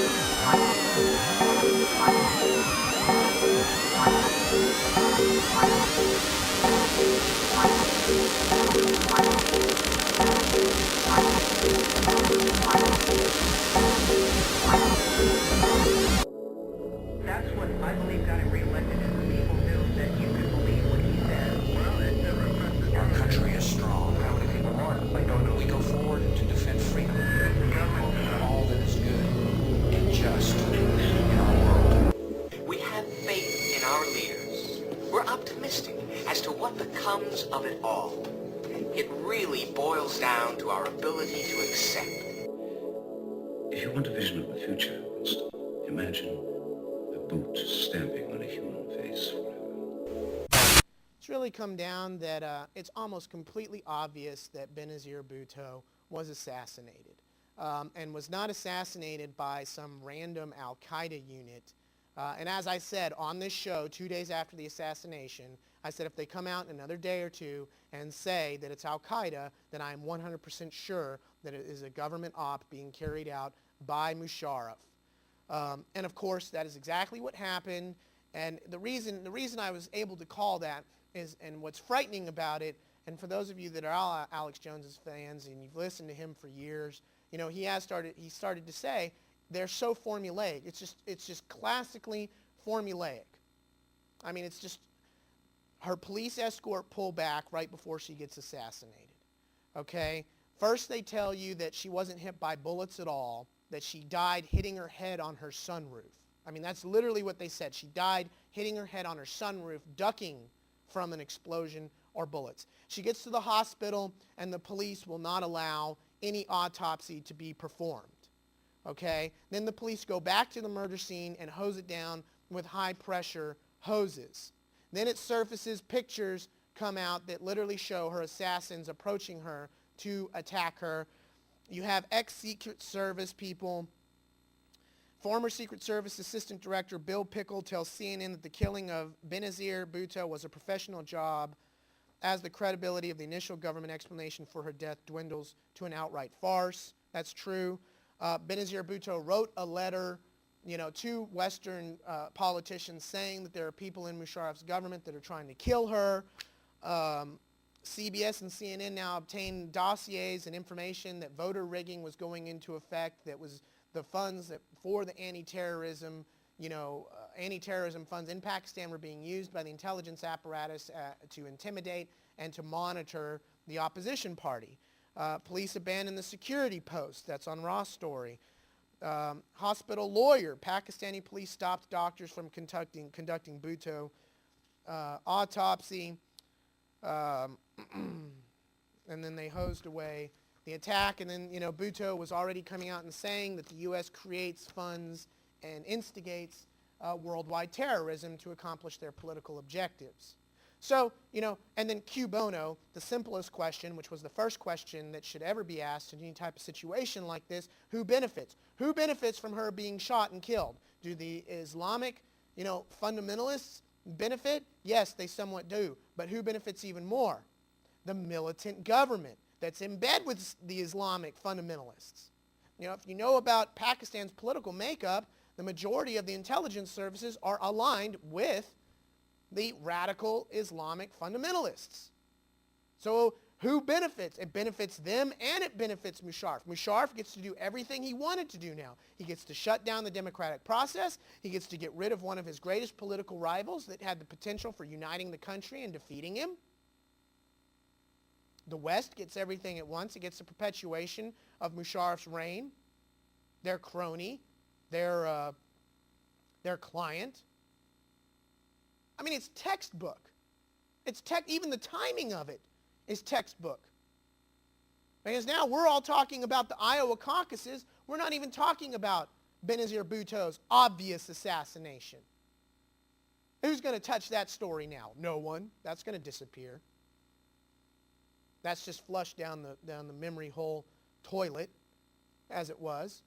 That's what I believe got him reelected, is the people knew that you could believe what he said. Well, it represents... Our country is strong. How many people want it? I don't know. We go forward to defend freedom. All that is good and just in our world. We have faith in our leaders. We're optimistic as to what becomes of it all. It really boils down to our ability to accept. If you want a vision of the future, Winston, imagine a boot stamping on a human face forever. It's really come down that it's almost completely obvious that Benazir Bhutto was assassinated, and was not assassinated by some random Al-Qaeda unit. And as I said on this show 2 days after the assassination, I said if they come out in another day or two and say that it's Al-Qaeda, then I am 100% sure that it is a government op being carried out by Mushareff. And of course, that is exactly what happened. And the reason I was able to call that is, and what's frightening about it, and for those of you that are Alex Jones's fans and you've listened to him for years, you know, he started to say they're so formulaic. It's just classically formulaic. I mean, it's just her police escort pull back right before she gets assassinated. Okay? First they tell you that she wasn't hit by bullets at all, that she died hitting her head on her sunroof. I mean, that's literally what they said. She died hitting her head on her sunroof, ducking from an explosion or bullets. She gets to the hospital, and the police will not allow any autopsy to be performed. Okay? Then the police go back to the murder scene and hose it down with high-pressure hoses. Then it surfaces, pictures come out that literally show her assassins approaching her to attack her. You have ex-Secret Service people. Former Secret Service Assistant Director Bill Pickle tells CNN that the killing of Benazir Bhutto was a professional job, as the credibility of the initial government explanation for her death dwindles to an outright farce. That's true. Benazir Bhutto wrote a letter, you know, to Western politicians saying that there are people in Mushareff's government that are trying to kill her. CBS and CNN now obtain dossiers and information that voter rigging was going into effect, that was the funds that for the anti-terrorism, anti-terrorism funds in Pakistan were being used by the intelligence apparatus to intimidate and to monitor the opposition party. Police abandoned the security post. That's on Raw Story. Hospital lawyer. Pakistani police stopped doctors from conducting Bhutto autopsy. And then they hosed away the attack. And then, Bhutto was already coming out and saying that the U.S. creates, funds, and instigates worldwide terrorism to accomplish their political objectives. So, and then Q Bono, the simplest question, which was the first question that should ever be asked in any type of situation like this, who benefits? Who benefits from her being shot and killed? Do the Islamic, fundamentalists benefit? Yes, they somewhat do. But who benefits even more? The militant government that's in bed with the Islamic fundamentalists. If you know about Pakistan's political makeup, the majority of the intelligence services are aligned with the radical Islamic fundamentalists. So who benefits? It benefits them and it benefits Mushareff. Mushareff gets to do everything he wanted to do now. He gets to shut down the democratic process. He gets to get rid of one of his greatest political rivals that had the potential for uniting the country and defeating him. The West gets everything it wants. It gets the perpetuation of Mushareff's reign, their crony, their client. I mean, it's textbook. Even the timing of it is textbook. Because now we're all talking about the Iowa caucuses. We're not even talking about Benazir Bhutto's obvious assassination. Who's going to touch that story now? No one. That's going to disappear. That's just flushed down the memory hole toilet, as it was.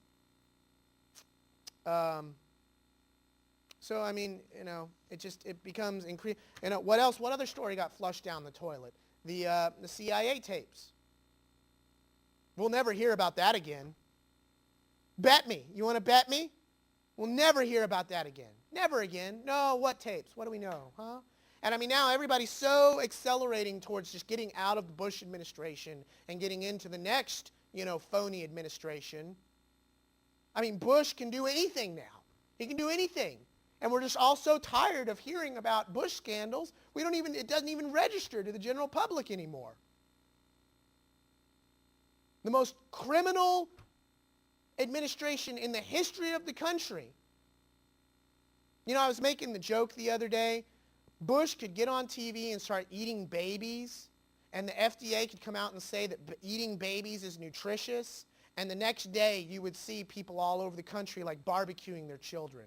So, I mean, it becomes increasing. What else? What other story got flushed down the toilet? The CIA tapes. We'll never hear about that again. Bet me. You want to bet me? We'll never hear about that again. Never again. No, what tapes? What do we know, huh? And I mean, now everybody's so accelerating towards just getting out of the Bush administration and getting into the next, phony administration. I mean, Bush can do anything now. He can do anything. And we're just all so tired of hearing about Bush scandals, it doesn't even register to the general public anymore. The most criminal administration in the history of the country. I was making the joke the other day, Bush could get on TV and start eating babies, and the FDA could come out and say that eating babies is nutritious, and the next day you would see people all over the country like barbecuing their children.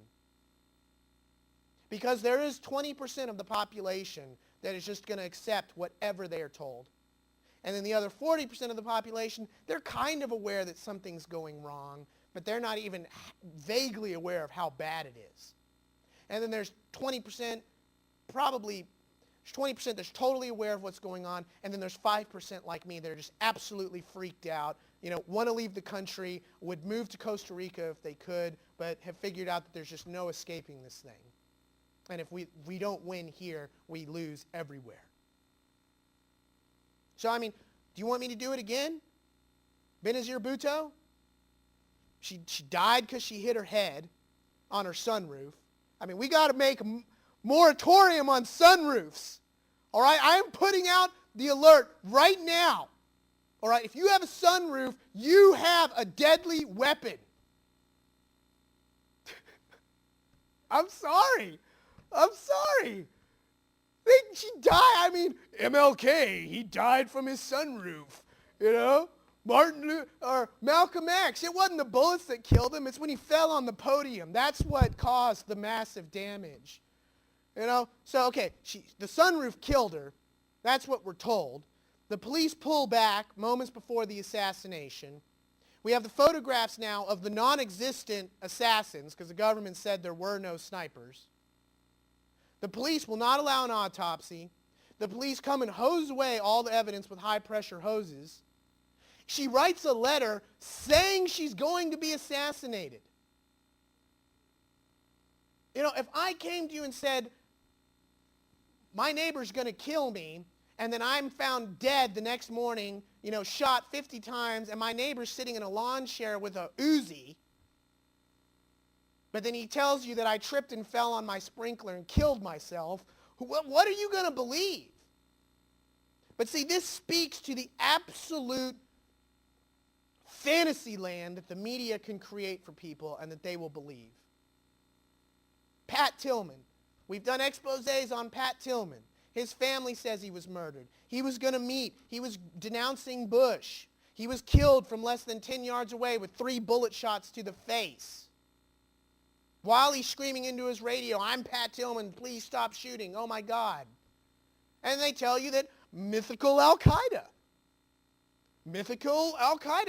Because there is 20% of the population that is just going to accept whatever they are told. And then the other 40% of the population, they're kind of aware that something's going wrong, but they're not even vaguely aware of how bad it is. And then there's 20%, there's 20% that's totally aware of what's going on, and then there's 5% like me that are just absolutely freaked out, want to leave the country, would move to Costa Rica if they could, but have figured out that there's just no escaping this thing. And if we don't win here, we lose everywhere. So, do you want me to do it again? Benazir Bhutto? She died because she hit her head on her sunroof. We got to make a moratorium on sunroofs. All right? I am putting out the alert right now. All right? If you have a sunroof, you have a deadly weapon. I'm sorry. She died. MLK, he died from his sunroof. Malcolm X, it wasn't the bullets that killed him. It's when he fell on the podium. That's what caused the massive damage. So, okay, the sunroof killed her. That's what we're told. The police pull back moments before the assassination. We have the photographs now of the non-existent assassins because the government said there were no snipers. The police will not allow an autopsy. The police come and hose away all the evidence with high-pressure hoses. She writes a letter saying she's going to be assassinated. If I came to you and said, my neighbor's going to kill me, and then I'm found dead the next morning, shot 50 times, and my neighbor's sitting in a lawn chair with a Uzi, but then he tells you that I tripped and fell on my sprinkler and killed myself, what are you going to believe? But see, this speaks to the absolute fantasy land that the media can create for people and that they will believe. Pat Tillman. We've done exposés on Pat Tillman. His family says he was murdered. He was going to meet. He was denouncing Bush. He was killed from less than 10 yards away with 3 bullet shots to the face. While he's screaming into his radio, I'm Pat Tillman, please stop shooting, oh my God. And they tell you that mythical Al-Qaeda,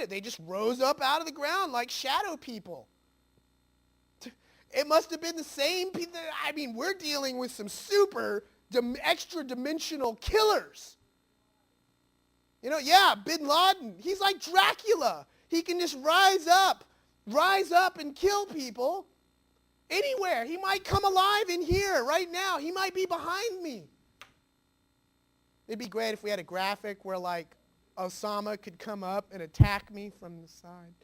they just rose up out of the ground like shadow people. It must have been the same people. We're dealing with some super extra-dimensional killers. Bin Laden, he's like Dracula. He can just rise up and kill people. Anywhere. He might come alive in here right now. He might be behind me. It'd be great if we had a graphic where Osama could come up and attack me from the side.